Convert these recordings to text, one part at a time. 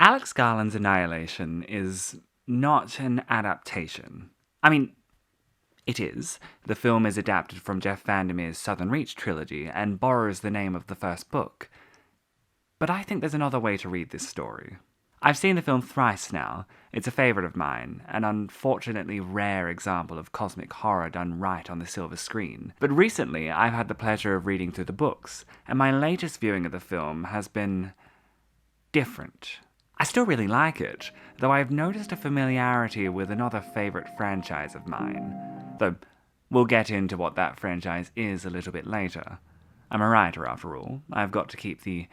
Alex Garland's Annihilation is not an adaptation. I mean, it is. The film is adapted from Jeff Vandermeer's Southern Reach trilogy and borrows the name of the first book. But I think there's another way to read this story. I've seen the film thrice now. It's a favourite of mine, an unfortunately rare example of cosmic horror done right on the silver screen. But recently, I've had the pleasure of reading through the books, and my latest viewing of the film has been different. I still really like it, though I've noticed a familiarity with another favourite franchise of mine. Though, we'll get into what that franchise is a little bit later. I'm a writer, after all. I've got to keep the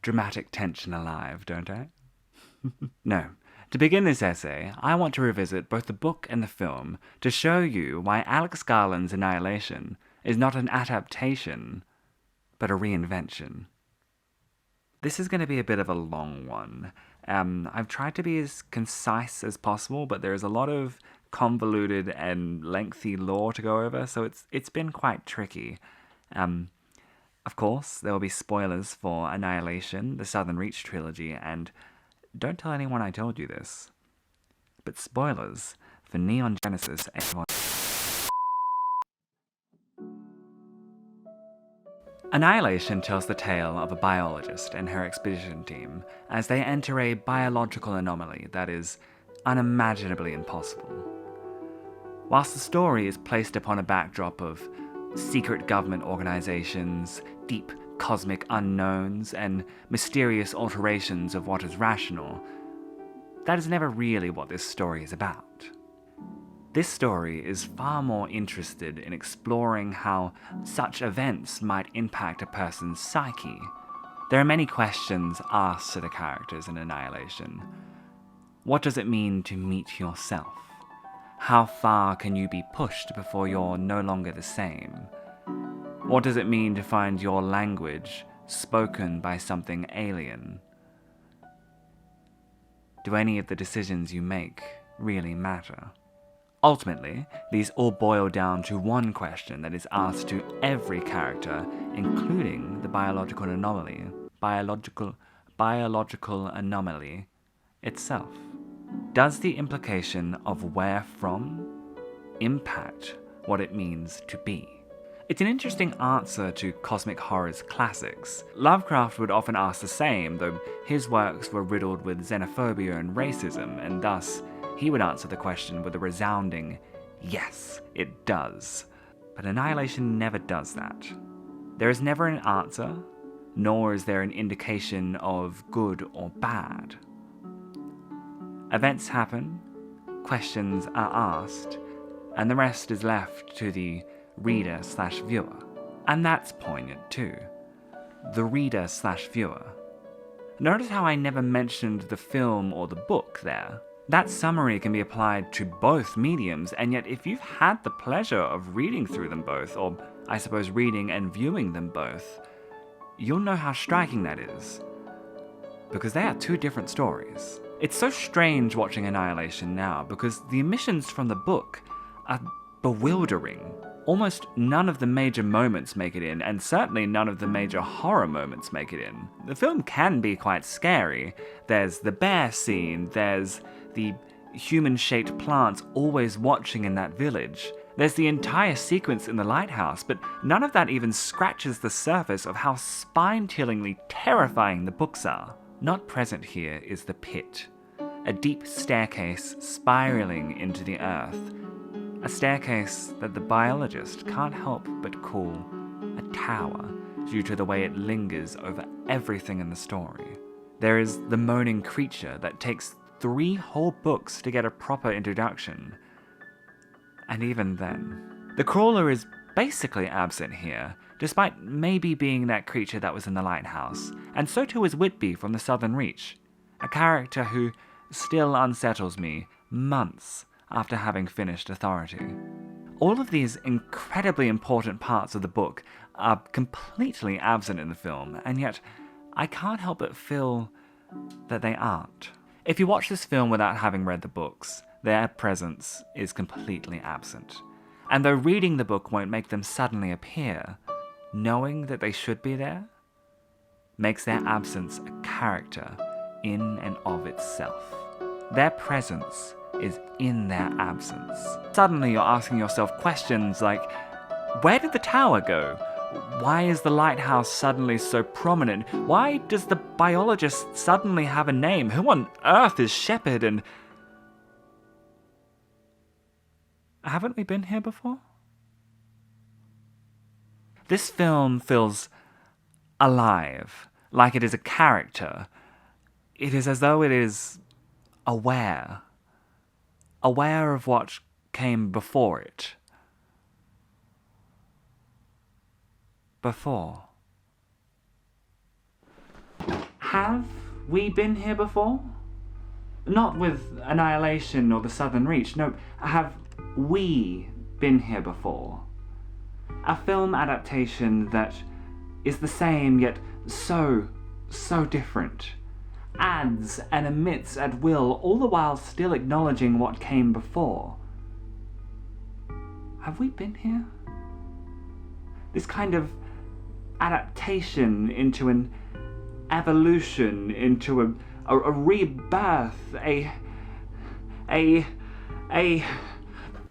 dramatic tension alive, don't I? No. To begin this essay, I want to revisit both the book and the film to show you why Alex Garland's Annihilation is not an adaptation, but a reinvention. This is going to be a bit of a long one. I've tried to be as concise as possible, but there's a lot of convoluted and lengthy lore to go over, so it's been quite tricky. Of course, there will be spoilers for Annihilation, the Southern Reach trilogy, and don't tell anyone I told you this, but spoilers for Neon Genesis A1. Annihilation tells the tale of a biologist and her expedition team as they enter a biological anomaly that is unimaginably impossible. Whilst the story is placed upon a backdrop of secret government organizations, deep cosmic unknowns, and mysterious alterations of what is rational, that is never really what this story is about. This story is far more interested in exploring how such events might impact a person's psyche. There are many questions asked to the characters in Annihilation. What does it mean to meet yourself? How far can you be pushed before you're no longer the same? What does it mean to find your language spoken by something alien? Do any of the decisions you make really matter? Ultimately, these all boil down to one question that is asked to every character, including the biological anomaly itself. Does the implication of where from impact what it means to be? It's an interesting answer to cosmic horror's classics. Lovecraft would often ask the same, though his works were riddled with xenophobia and racism, and thus he would answer the question with a resounding, yes, it does. But Annihilation never does that. There is never an answer, nor is there an indication of good or bad. Events happen, questions are asked, and the rest is left to the reader/viewer. And that's poignant too. The reader/viewer. Notice how I never mentioned the film or the book there. That summary can be applied to both mediums, and yet if you've had the pleasure of reading through them both, or I suppose reading and viewing them both, you'll know how striking that is. Because they are two different stories. It's so strange watching Annihilation now, because the omissions from the book are bewildering. Almost none of the major moments make it in, and certainly none of the major horror moments make it in. The film can be quite scary. There's the bear scene, there's the human-shaped plants always watching in that village. There's the entire sequence in the lighthouse, but none of that even scratches the surface of how spine-chillingly terrifying the books are. Not present here is the pit, a deep staircase spiraling into the earth. A staircase that the biologist can't help but call a tower due to the way it lingers over everything in the story. There is the moaning creature that takes 3 whole books to get a proper introduction. And even then, the crawler is basically absent here, despite maybe being that creature that was in the lighthouse, and so too is Whitby from the Southern Reach, a character who still unsettles me months after having finished Authority. All of these incredibly important parts of the book are completely absent in the film, and yet I can't help but feel that they aren't. If you watch this film without having read the books, their presence is completely absent. And though reading the book won't make them suddenly appear, knowing that they should be there makes their absence a character in and of itself. Their presence is in their absence. Suddenly you're asking yourself questions like, where did the tower go? Why is the lighthouse suddenly so prominent? Why does the biologist suddenly have a name? Who on earth is Shepard? And haven't we been here before? This film feels alive, like it is a character. It is as though it is aware of what came before it. Before. Have we been here before? Not with Annihilation or the Southern Reach, no, have we been here before? A film adaptation that is the same yet so different. Adds and omits at will, all the while still acknowledging what came before. Have we been here? This kind of adaptation into an evolution, into a rebirth,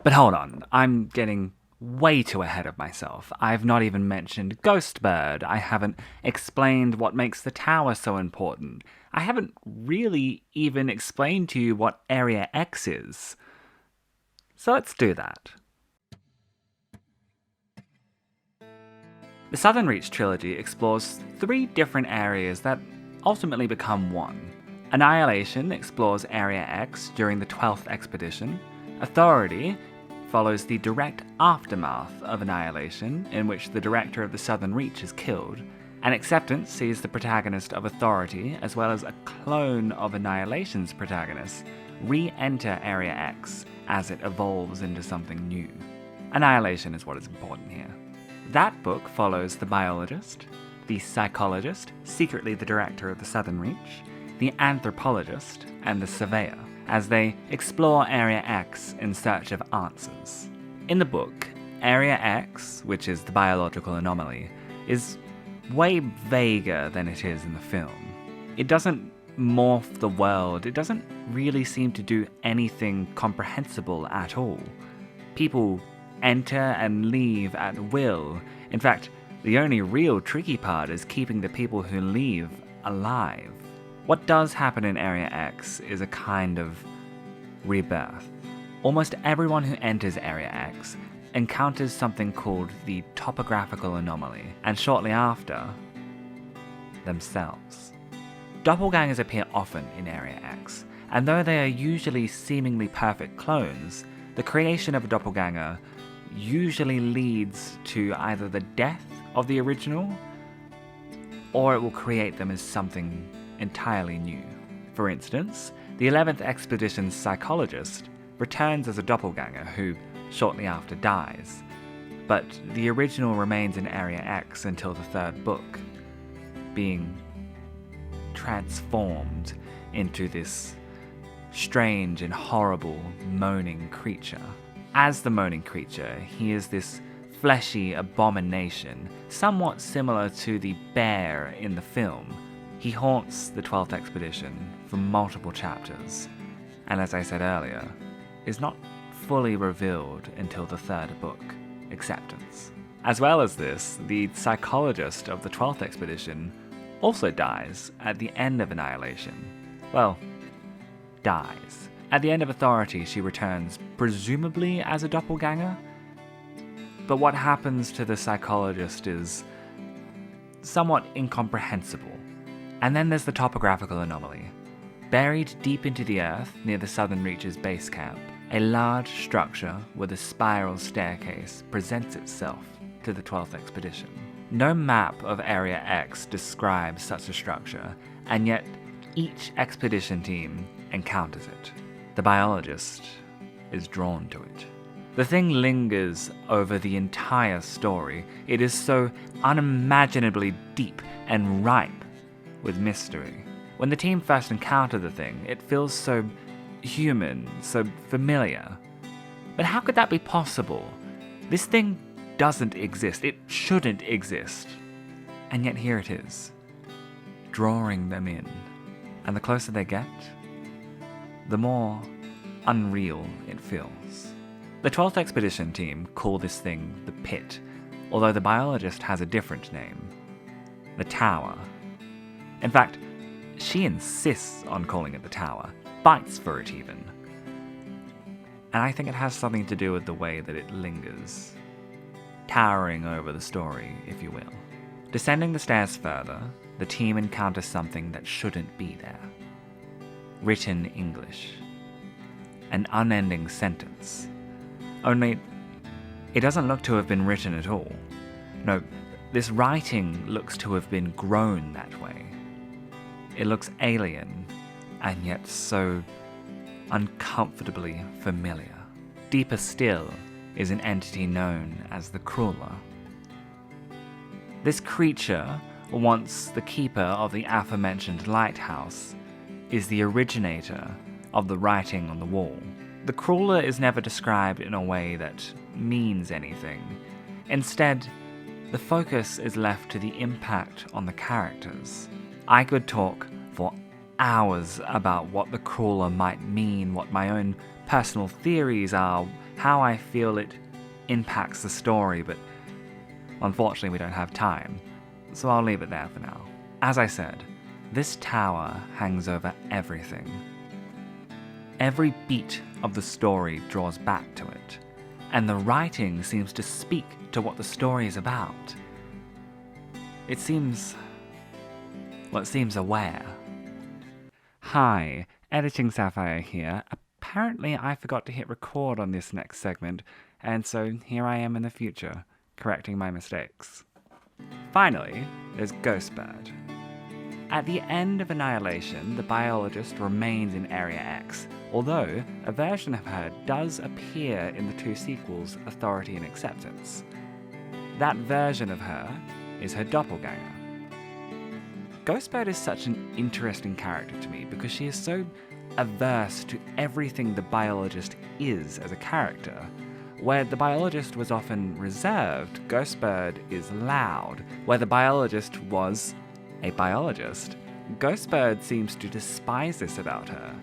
But hold on, I'm getting way too ahead of myself. I've not even mentioned Ghostbird. I haven't explained what makes the tower so important. I haven't really even explained to you what Area X is. So let's do that. The Southern Reach trilogy explores 3 different areas that ultimately become one. Annihilation explores Area X during the 12th expedition. Authority follows the direct aftermath of Annihilation, in which the director of the Southern Reach is killed. And Acceptance sees the protagonist of Authority, as well as a clone of Annihilation's protagonist, re-enter Area X as it evolves into something new. Annihilation is what is important here. That book follows the biologist, the psychologist, secretly the director of the Southern Reach, the anthropologist, and the surveyor, as they explore Area X in search of answers. In the book, Area X, which is the biological anomaly, is way vaguer than it is in the film. It doesn't morph the world, it doesn't really seem to do anything comprehensible at all. People enter and leave at will. In fact, the only real tricky part is keeping the people who leave alive. What does happen in Area X is a kind of rebirth. Almost everyone who enters Area X encounters something called the topographical anomaly, and shortly after, themselves. Doppelgangers appear often in Area X, and though they are usually seemingly perfect clones, the creation of a doppelganger usually leads to either the death of the original, or it will create them as something entirely new. For instance, the 11th Expedition's psychologist returns as a doppelganger who shortly after dies, but the original remains in Area X until the 3rd book, being transformed into this strange and horrible moaning creature. As the moaning creature, he is this fleshy abomination, somewhat similar to the bear in the film. He haunts the 12th Expedition for multiple chapters, and as I said earlier, is not fully revealed until the 3rd book, Acceptance. As well as this, the psychologist of the 12th Expedition also dies at the end of Annihilation. Well, dies. At the end of Authority, she returns, presumably as a doppelganger, but what happens to the psychologist is somewhat incomprehensible. And then there's the topographical anomaly. Buried deep into the earth near the Southern Reach's base camp, a large structure with a spiral staircase presents itself to the 12th Expedition. No map of Area X describes such a structure, and yet each expedition team encounters it. The biologist is drawn to it. The thing lingers over the entire story. It is so unimaginably deep and ripe with mystery. When the team first encounter the thing, it feels so human, so familiar. But how could that be possible? This thing doesn't exist. It shouldn't exist. And yet here it is, drawing them in. And the closer they get, the more unreal it feels. The 12th Expedition team call this thing the Pit, although the biologist has a different name, the Tower. In fact, she insists on calling it the Tower, fights for it even. And I think it has something to do with the way that it lingers, towering over the story, if you will. Descending the stairs further, the team encounters something that shouldn't be there. Written English. An unending sentence. Only, it doesn't look to have been written at all. No, this writing looks to have been grown that way. It looks alien, and yet so uncomfortably familiar. Deeper still is an entity known as the Crawler. This creature, once the keeper of the aforementioned lighthouse, is the originator of the writing on the wall. The Crawler is never described in a way that means anything. Instead, the focus is left to the impact on the characters. I could talk for hours about what the Crawler might mean, what my own personal theories are, how I feel it impacts the story, but unfortunately we don't have time, so I'll leave it there for now. As I said, this tower hangs over everything. Every beat of the story draws back to it, and the writing seems to speak to what the story is about. It seems aware. Hi, Editing Sapphire here. Apparently I forgot to hit record on this next segment, and so here I am in the future, correcting my mistakes. Finally, there's Ghostbird. At the end of Annihilation, the biologist remains in Area X, although a version of her does appear in the two sequels, Authority and Acceptance. That version of her is her doppelganger. Ghostbird is such an interesting character to me because she is so averse to everything the biologist is as a character. Where the biologist was often reserved, Ghostbird is loud. Where the biologist was a biologist, Ghostbird seems to despise this about her.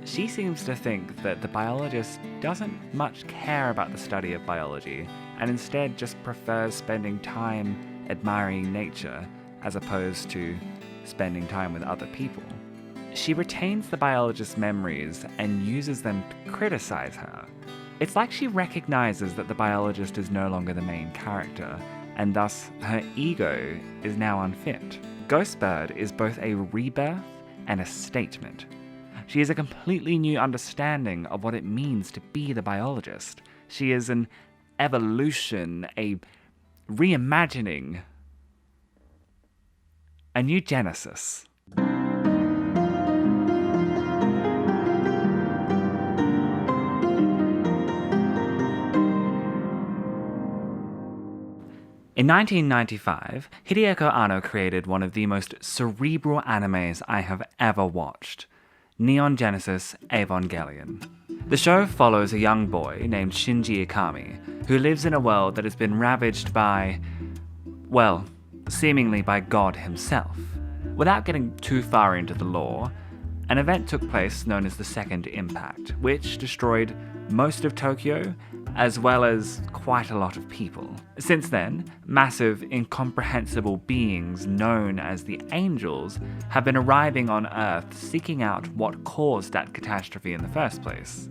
She seems to think that the biologist doesn't much care about the study of biology, and instead just prefers spending time admiring nature as opposed to spending time with other people. She retains the biologist's memories and uses them to criticize her. It's like she recognizes that the biologist is no longer the main character, and thus her ego is now unfit. Ghostbird is both a rebirth and a statement. She is a completely new understanding of what it means to be the biologist. She is an evolution, a reimagining, a new genesis. In 1995, Hideaki Anno created one of the most cerebral animes I have ever watched, Neon Genesis Evangelion. The show follows a young boy named Shinji Ikami, who lives in a world that has been ravaged by, well, seemingly by God himself. Without getting too far into the lore, an event took place known as the Second Impact, which destroyed most of Tokyo, as well as quite a lot of people. Since then, massive, incomprehensible beings known as the Angels have been arriving on Earth seeking out what caused that catastrophe in the first place.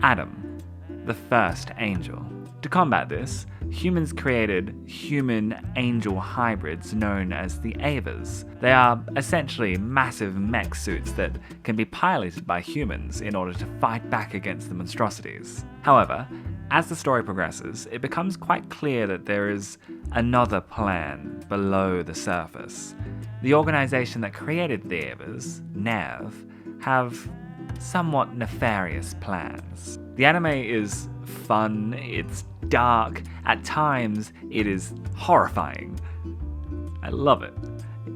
Adam, the first angel. To combat this, humans created human-angel hybrids known as the Avas. They are essentially massive mech suits that can be piloted by humans in order to fight back against the monstrosities. However, as the story progresses, it becomes quite clear that there is another plan below the surface. The organization that created the Avas, NEV, have somewhat nefarious plans. The anime is fun, it's dark, at times it is horrifying. I love it.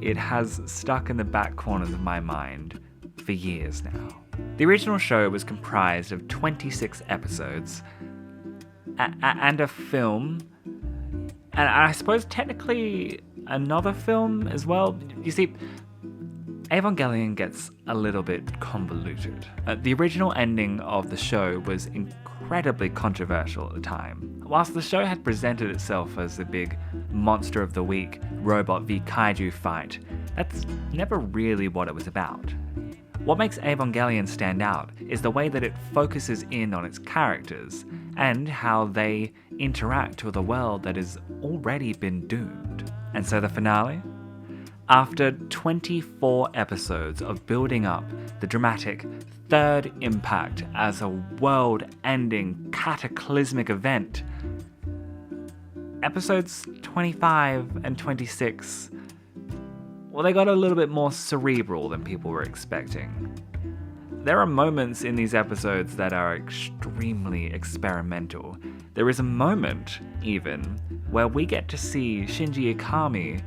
It has stuck in the back corners of my mind for years now. The original show was comprised of 26 episodes and a film, and I suppose technically another film as well. You see, Evangelion gets a little bit convoluted. The original ending of the show was incredibly controversial at the time. Whilst the show had presented itself as the big monster of the week robot v kaiju fight, that's never really what it was about. What makes Evangelion stand out is the way that it focuses in on its characters and how they interact with a world that has already been doomed. And so the finale? After 24 episodes of building up the dramatic third impact as a world-ending cataclysmic event, episodes 25 and 26, well, they got a little bit more cerebral than people were expecting. There are moments in these episodes that are extremely experimental. There is a moment, even, where we get to see Shinji Ikami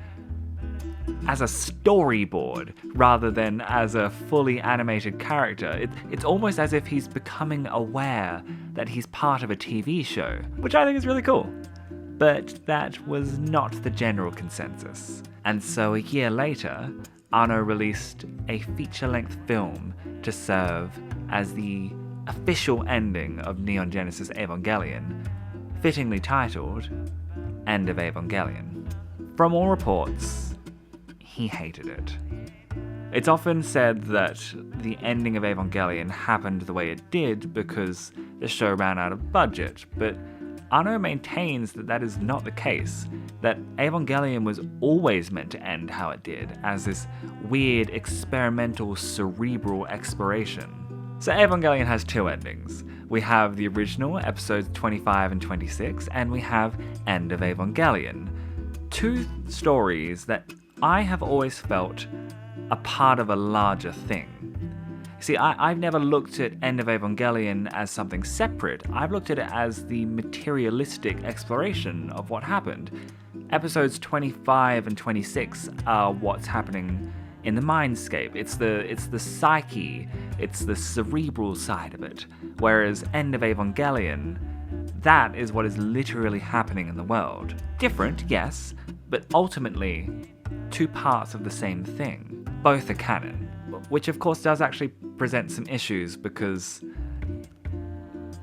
as a storyboard rather than as a fully animated character. It's almost as if he's becoming aware that he's part of a TV show, which I think is really cool. But that was not the general consensus. And so a year later, Anno released a feature-length film to serve as the official ending of Neon Genesis Evangelion, fittingly titled End of Evangelion. From all reports, he hated it. It's often said that the ending of Evangelion happened the way it did because the show ran out of budget, but Anno maintains that that is not the case, that Evangelion was always meant to end how it did, as this weird, experimental, cerebral exploration. So Evangelion has two endings. We have the original, episodes 25 and 26, and we have End of Evangelion. Two stories that I have always felt a part of a larger thing. See, I've never looked at End of Evangelion as something separate. I've looked at it as the materialistic exploration of what happened. Episodes 25 and 26 are what's happening in the mindscape. It's the psyche, it's the cerebral side of it. Whereas End of Evangelion, that is what is literally happening in the world. Different, yes, but ultimately two parts of the same thing. Both are canon. Which of course does actually present some issues because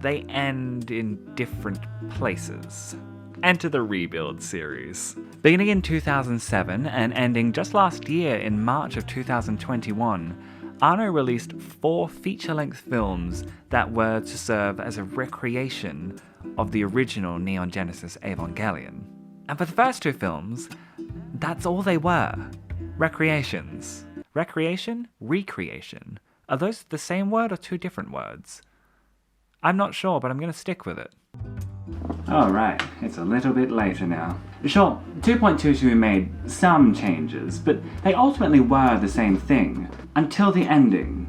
they end in different places. Enter the Rebuild series. Beginning in 2007 and ending just last year in March of 2021, Anno released 4 feature-length films that were to serve as a recreation of the original Neon Genesis Evangelion. And for the first 2 films, that's all they were. Recreations. Recreation? Recreation. Are those the same word or 2 different words? I'm not sure, but I'm going to stick with it. Alright, it's a little bit later now. Sure, 2.22 made some changes, but they ultimately were the same thing, until the ending,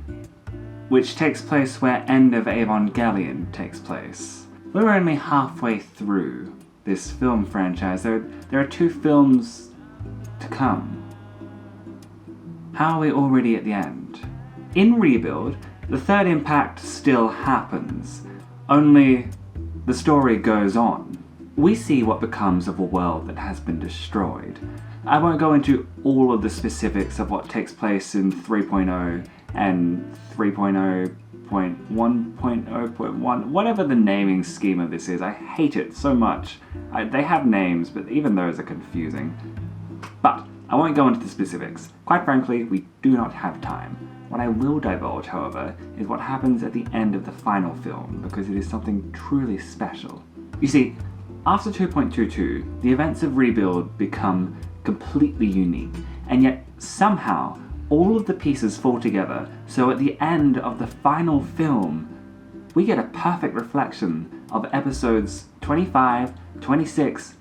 which takes place where End of Evangelion takes place. We're only halfway through this film franchise. There are 2 films to come. How are we already at the end? In Rebuild, the third impact still happens, only the story goes on. We see what becomes of a world that has been destroyed. I won't go into all of the specifics of what takes place in 3.0 and 3.0.1.0.1, whatever the naming scheme of this is. I hate it so much. They have names, but even those are confusing. But I won't go into the specifics. Quite frankly, we do not have time. What I will divulge, however, is what happens at the end of the final film, because it is something truly special. You see, after 2.22, the events of Rebuild become completely unique, and yet somehow all of the pieces fall together, so at the end of the final film, we get a perfect reflection of episodes 25, 26,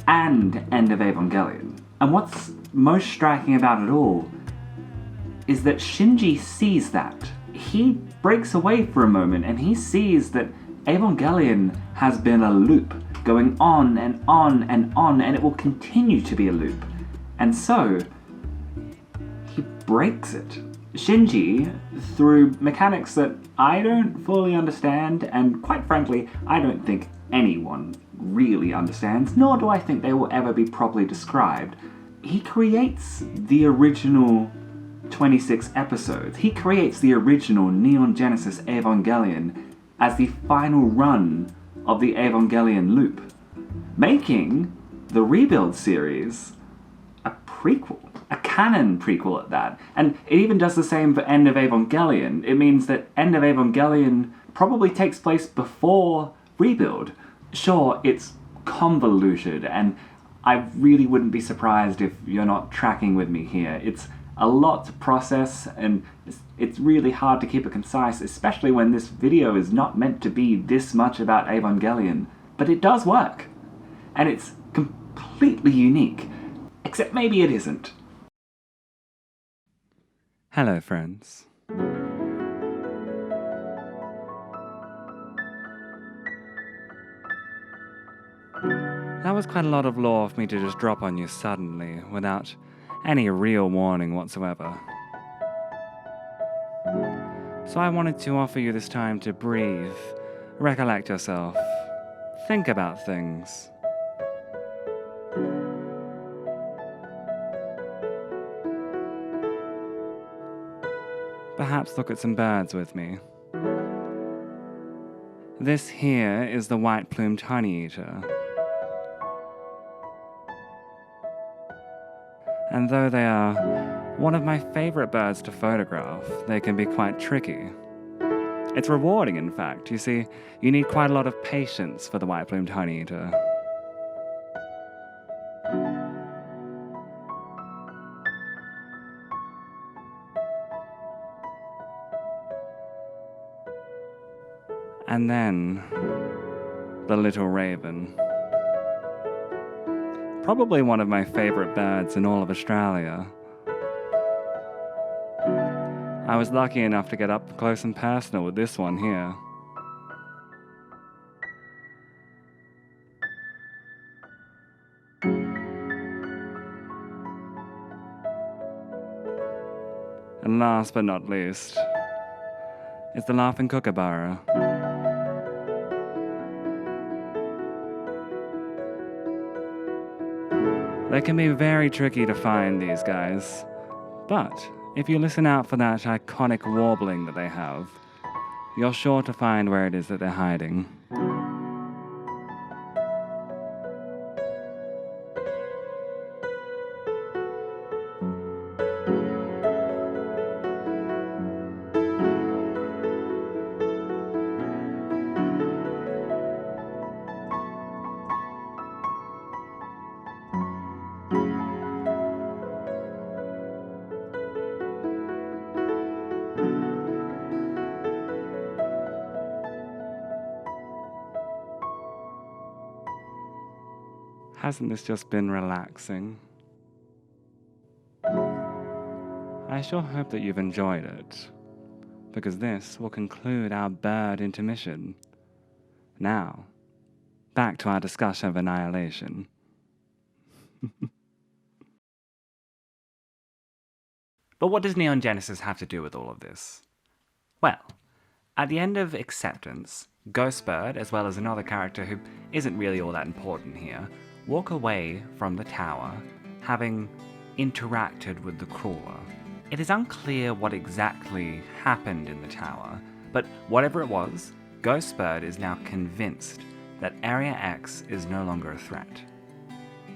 and End of Evangelion. And what's most striking about it all is that Shinji sees that. He breaks away for a moment and he sees that Evangelion has been a loop, going on and on and on, and it will continue to be a loop. And so, he breaks it. Shinji, through mechanics that I don't fully understand, and quite frankly, I don't think anyone really understands, nor do I think they will ever be properly described, he creates the original 26 episodes. He creates the original Neon Genesis Evangelion as the final run of the Evangelion loop, making the Rebuild series a prequel, a canon prequel at that. And it even does the same for End of Evangelion. It means that End of Evangelion probably takes place before Rebuild. Sure, it's convoluted, and I really wouldn't be surprised if you're not tracking with me here. It's a lot to process, and it's really hard to keep it concise, especially when this video is not meant to be this much about Evangelion. But it does work, and it's completely unique, except maybe it isn't. Hello, friends. That was quite a lot of lore for me to just drop on you suddenly, without any real warning whatsoever. So I wanted to offer you this time to breathe, recollect yourself, think about things. Perhaps look at some birds with me. This here is the white-plumed honeyeater. And though they are one of my favorite birds to photograph, they can be quite tricky. It's rewarding, in fact. You see, you need quite a lot of patience for the white-plumed honeyeater. And then, the little raven. Probably one of my favorite birds in all of Australia. I was lucky enough to get up close and personal with this one here. And last but not least, is the laughing kookaburra. They can be very tricky to find, these guys, but if you listen out for that iconic warbling that they have, you're sure to find where it is that they're hiding. Hasn't this just been relaxing? I sure hope that you've enjoyed it, because this will conclude our bird intermission. Now, back to our discussion of Annihilation. But what does Neon Genesis have to do with all of this? Well, at the end of Acceptance, Ghostbird, as well as another character who isn't really all that important here, walk away from the tower, having interacted with the crawler. It is unclear what exactly happened in the tower, but whatever it was, Ghostbird is now convinced that Area X is no longer a threat.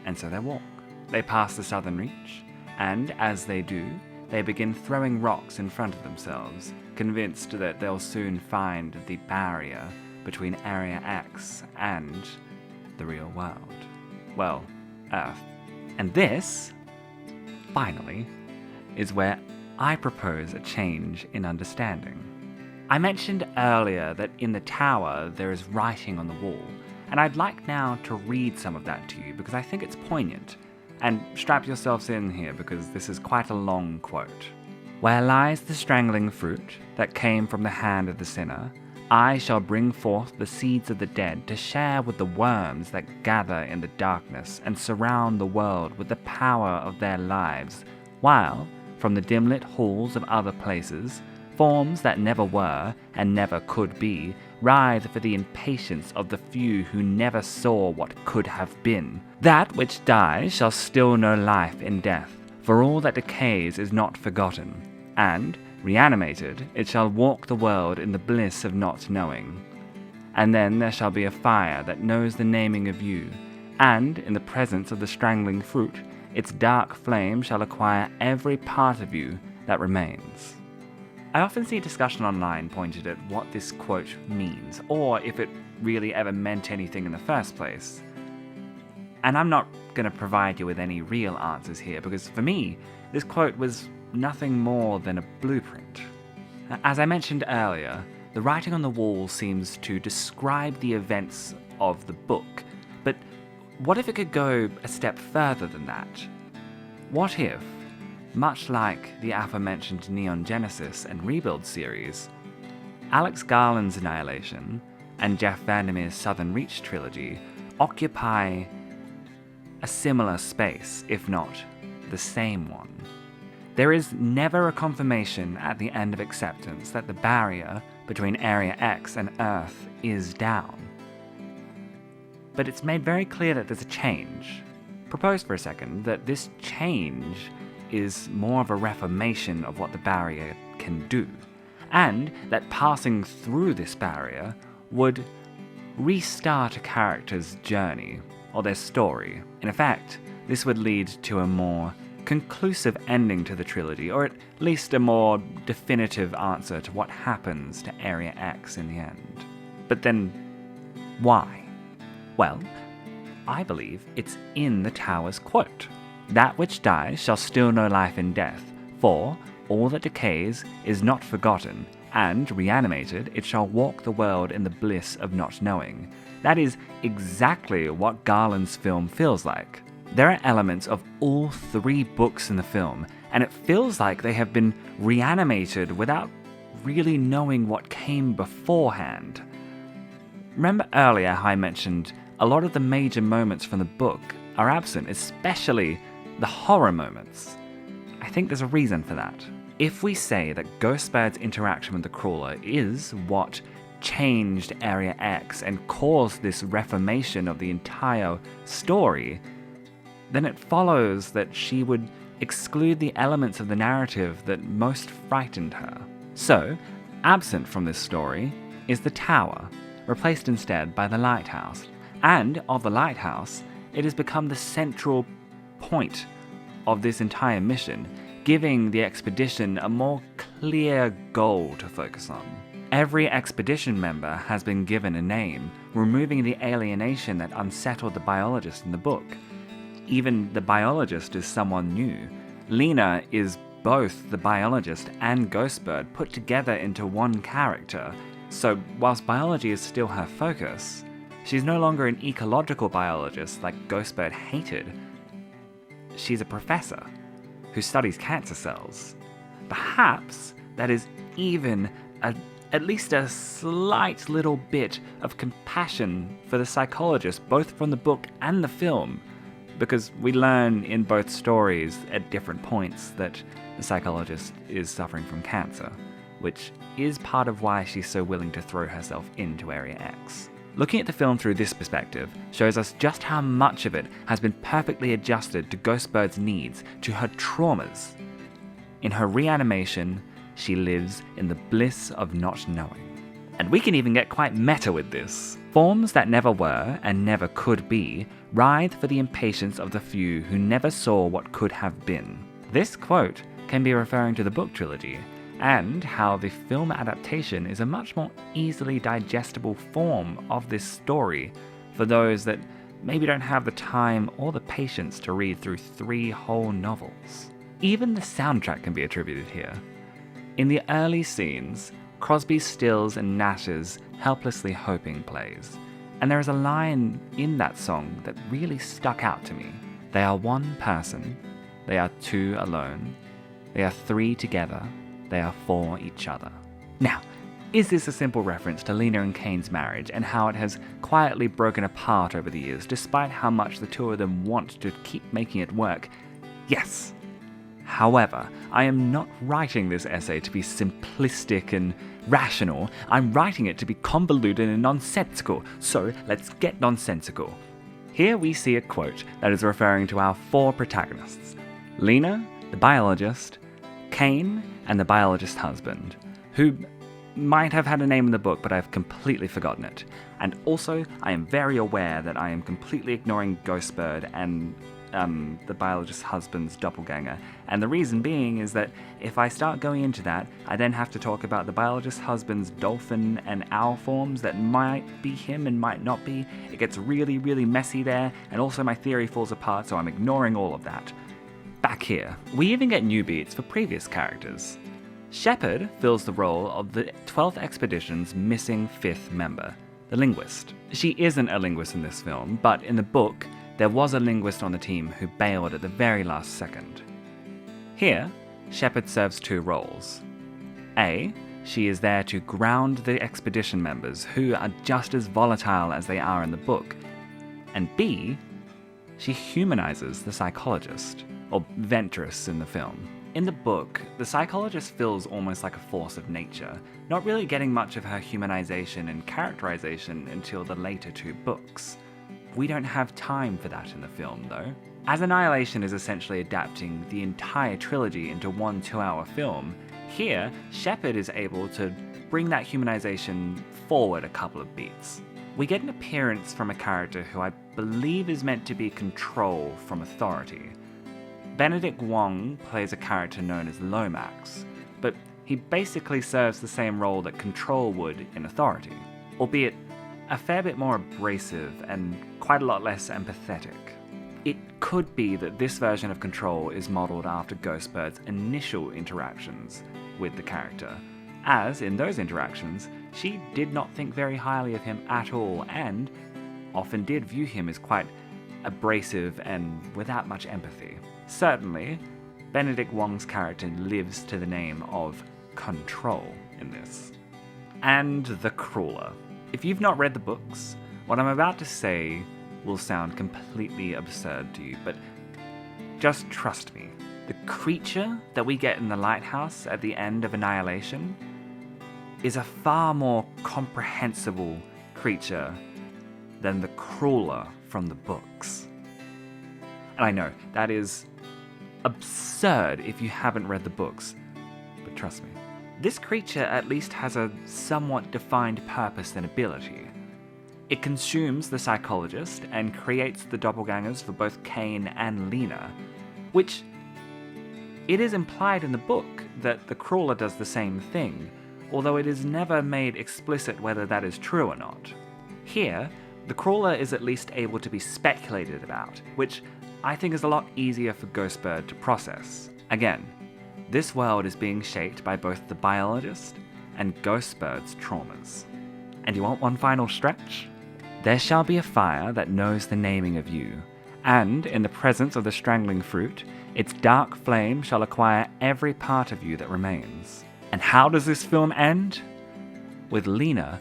And so they walk. They pass the Southern Reach, and as they do, they begin throwing rocks in front of themselves, convinced that they'll soon find the barrier between Area X and the real world. Well, Earth. And this, finally, is where I propose a change in understanding. I mentioned earlier that in the tower there is writing on the wall, and I'd like now to read some of that to you because I think it's poignant. And strap yourselves in here because this is quite a long quote. "Where lies the strangling fruit that came from the hand of the sinner, I shall bring forth the seeds of the dead to share with the worms that gather in the darkness and surround the world with the power of their lives, while, from the dim-lit halls of other places, forms that never were and never could be writhe for the impatience of the few who never saw what could have been. That which dies shall still know life in death, For all that decays is not forgotten, and, reanimated, it shall walk the world in the bliss of not knowing. And then there shall be a fire that knows the naming of you, and, in the presence of the strangling fruit, its dark flame shall acquire every part of you that remains. I often see discussion online pointed at what this quote means, or if it really ever meant anything in the first place. And I'm not going to provide you with any real answers here, because for me, this quote was nothing more than a blueprint. As I mentioned earlier, the writing on the wall seems to describe the events of the book, but what if it could go a step further than that? What if, much like the aforementioned Neon Genesis and Rebuild series, Alex Garland's Annihilation and Jeff Vandermeer's Southern Reach trilogy occupy a similar space, if not the same one? There is never a confirmation at the end of Acceptance that the barrier between Area X and Earth is down. But it's made very clear that there's a change. Propose for a second that this change is more of a reformation of what the barrier can do, and that passing through this barrier would restart a character's journey or their story. In effect, this would lead to a more conclusive ending to the trilogy, or at least a more definitive answer to what happens to Area X in the end. But then, why? Well, I believe it's in the Tower's quote. That which dies shall still know life in death, for all that decays is not forgotten, and, reanimated, it shall walk the world in the bliss of not knowing. That is exactly what Garland's film feels like. There are elements of all three books in the film, and it feels like they have been reanimated without really knowing what came beforehand. Remember earlier how I mentioned a lot of the major moments from the book are absent, especially the horror moments. I think there's a reason for that. If we say that Ghostbird's interaction with the Crawler is what changed Area X and caused this reformation of the entire story, then it follows that she would exclude the elements of the narrative that most frightened her. So, absent from this story is the Tower, replaced instead by the lighthouse. And of the lighthouse, it has become the central point of this entire mission, giving the expedition a more clear goal to focus on. Every expedition member has been given a name, removing the alienation that unsettled the biologist in the book. Even the biologist is someone new. Lena is both the biologist and Ghostbird put together into one character, so whilst biology is still her focus, she's no longer an ecological biologist like Ghostbird hated. She's a professor who studies cancer cells. Perhaps that is even at least a slight little bit of compassion for the psychologist, both from the book and the film, because we learn in both stories at different points that the psychologist is suffering from cancer, which is part of why she's so willing to throw herself into Area X. Looking at the film through this perspective shows us just how much of it has been perfectly adjusted to Ghostbird's needs, to her traumas. In her reanimation, she lives in the bliss of not knowing. And we can even get quite meta with this. Forms that never were and never could be writhe for the impatience of the few who never saw what could have been. This quote can be referring to the book trilogy, and how the film adaptation is a much more easily digestible form of this story for those that maybe don't have the time or the patience to read through 3 whole novels. Even the soundtrack can be attributed here. In the early scenes, Crosby, Stills and Nash's Helplessly Hoping plays, and there is a line in that song that really stuck out to me. They are one person, they are 2 alone, they are 3 together, they are for each other. Now, is this a simple reference to Lena and Kane's marriage and how it has quietly broken apart over the years, despite how much the 2 of them want to keep making it work? Yes. However, I am not writing this essay to be simplistic and rational. I'm writing it to be convoluted and nonsensical, so let's get nonsensical. Here we see a quote that is referring to our 4 protagonists: Lena, the biologist, Kane, and the biologist husband, who might have had a name in the book, but I've completely forgotten it. And also, I am very aware that I am completely ignoring Ghostbird and the biologist's husband's doppelganger. And the reason being is that if I start going into that, I then have to talk about the biologist's husband's dolphin and owl forms that might be him and might not be. It gets really, really messy there, and also my theory falls apart, so I'm ignoring all of that. Back here, we even get new beats for previous characters. Shepard fills the role of the 12th Expedition's missing 5th member, the linguist. She isn't a linguist in this film, but in the book, there was a linguist on the team who bailed at the very last second. Here, Shepard serves 2 roles. A, she is there to ground the expedition members, who are just as volatile as they are in the book. And B, she humanizes the psychologist, or Ventress in the film. In the book, the psychologist feels almost like a force of nature, not really getting much of her humanization and characterization until the later 2 books. We don't have time for that in the film, though. As Annihilation is essentially adapting the entire trilogy into one 2-hour film, here, Shepard is able to bring that humanization forward a couple of beats. We get an appearance from a character who I believe is meant to be Control from Authority. Benedict Wong plays a character known as Lomax, but he basically serves the same role that Control would in Authority, albeit a fair bit more abrasive and quite a lot less empathetic. It could be that this version of Control is modelled after Ghostbird's initial interactions with the character, as in those interactions, she did not think very highly of him at all and often did view him as quite abrasive and without much empathy. Certainly, Benedict Wong's character lives to the name of Control in this. And the Crawler. If you've not read the books, what I'm about to say will sound completely absurd to you, but just trust me. The creature that we get in the lighthouse at the end of Annihilation is a far more comprehensible creature than the Crawler from the books. And I know, that is absurd if you haven't read the books, but trust me. This creature at least has a somewhat defined purpose and ability. It consumes the psychologist and creates the doppelgangers for both Kane and Lena, which it is implied in the book that the Crawler does the same thing, although it is never made explicit whether that is true or not. Here, the Crawler is at least able to be speculated about, which I think is a lot easier for Ghostbird to process. Again, this world is being shaped by both the biologist and Ghostbird's traumas. And you want one final stretch? There shall be a fire that knows the naming of you, and in the presence of the strangling fruit, its dark flame shall acquire every part of you that remains. And how does this film end? With Lena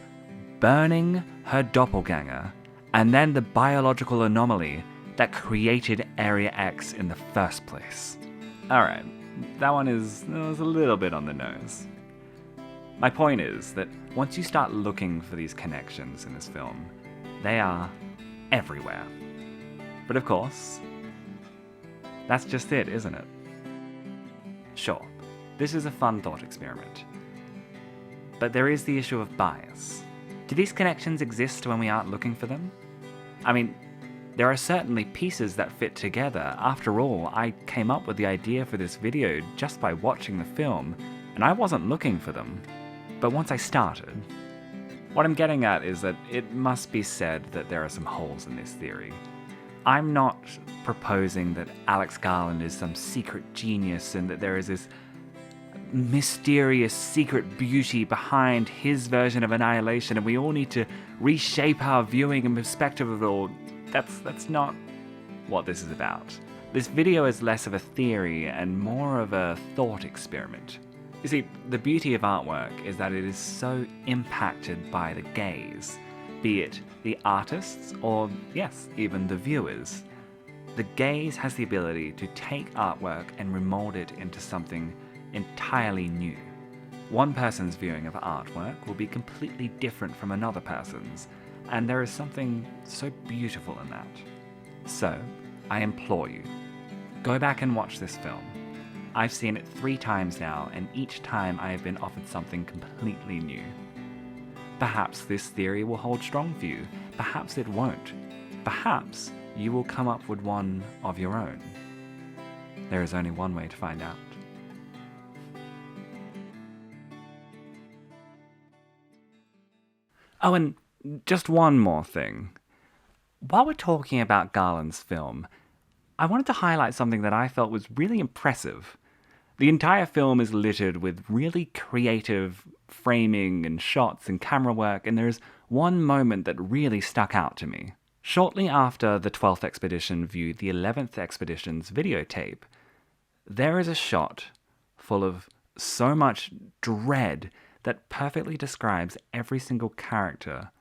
burning her doppelganger, and then the biological anomaly that created Area X in the first place. Alright, that one was a little bit on the nose. My point is that once you start looking for these connections in this film, they are everywhere. But of course, that's just it, isn't it? Sure, this is a fun thought experiment. But there is the issue of bias. Do these connections exist when we aren't looking for them? I mean, there are certainly pieces that fit together. After all, I came up with the idea for this video just by watching the film, and I wasn't looking for them. But once I started, what I'm getting at is that it must be said that there are some holes in this theory. I'm not proposing that Alex Garland is some secret genius and that there is this mysterious secret beauty behind his version of Annihilation and we all need to reshape our viewing and perspective of it all. That's not what this is about. This video is less of a theory and more of a thought experiment. You see, the beauty of artwork is that it is so impacted by the gaze, be it the artists or, yes, even the viewers. The gaze has the ability to take artwork and remold it into something entirely new. One person's viewing of artwork will be completely different from another person's, and there is something so beautiful in that. So, I implore you, Go back and watch this film. I've seen it 3 times now, and each time I have been offered something completely new. Perhaps this theory will hold strong for you, perhaps it won't. Perhaps you will come up with one of your own. There is only one way to find out. Oh, and just one more thing. While we're talking about Garland's film, I wanted to highlight something that I felt was really impressive. The entire film is littered with really creative framing and shots and camera work, and there's one moment that really stuck out to me. Shortly after the 12th expedition viewed the 11th expedition's videotape, there is a shot full of so much dread that perfectly describes every single character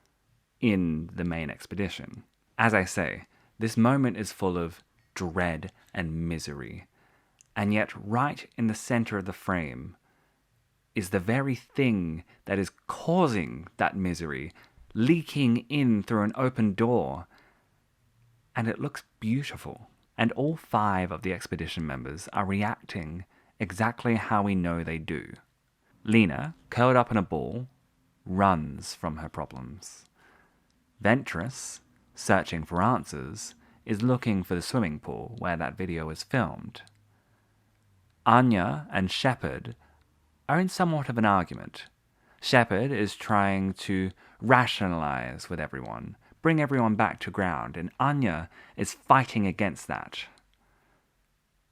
in the main expedition. As I say, this moment is full of dread and misery, and yet right in the center of the frame is the very thing that is causing that misery, leaking in through an open door, and it looks beautiful. And all 5 of the expedition members are reacting exactly how we know they do. Lena, curled up in a ball, runs from her problems. Ventress, searching for answers, is looking for the swimming pool where that video was filmed. Anya and Shepard are in somewhat of an argument. Shepard is trying to rationalize with everyone, bring everyone back to ground, and Anya is fighting against that.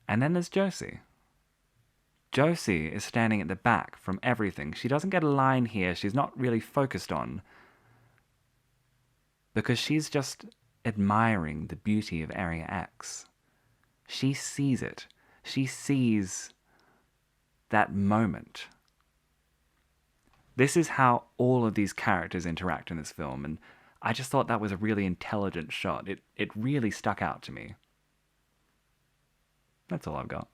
And then there's Josie. Josie is standing at the back from everything. She doesn't get a line here she's not really focused on, because she's just admiring the beauty of Area X. She sees it. She sees that moment. This is how all of these characters interact in this film, and I just thought that was a really intelligent shot. It really stuck out to me. That's all I've got.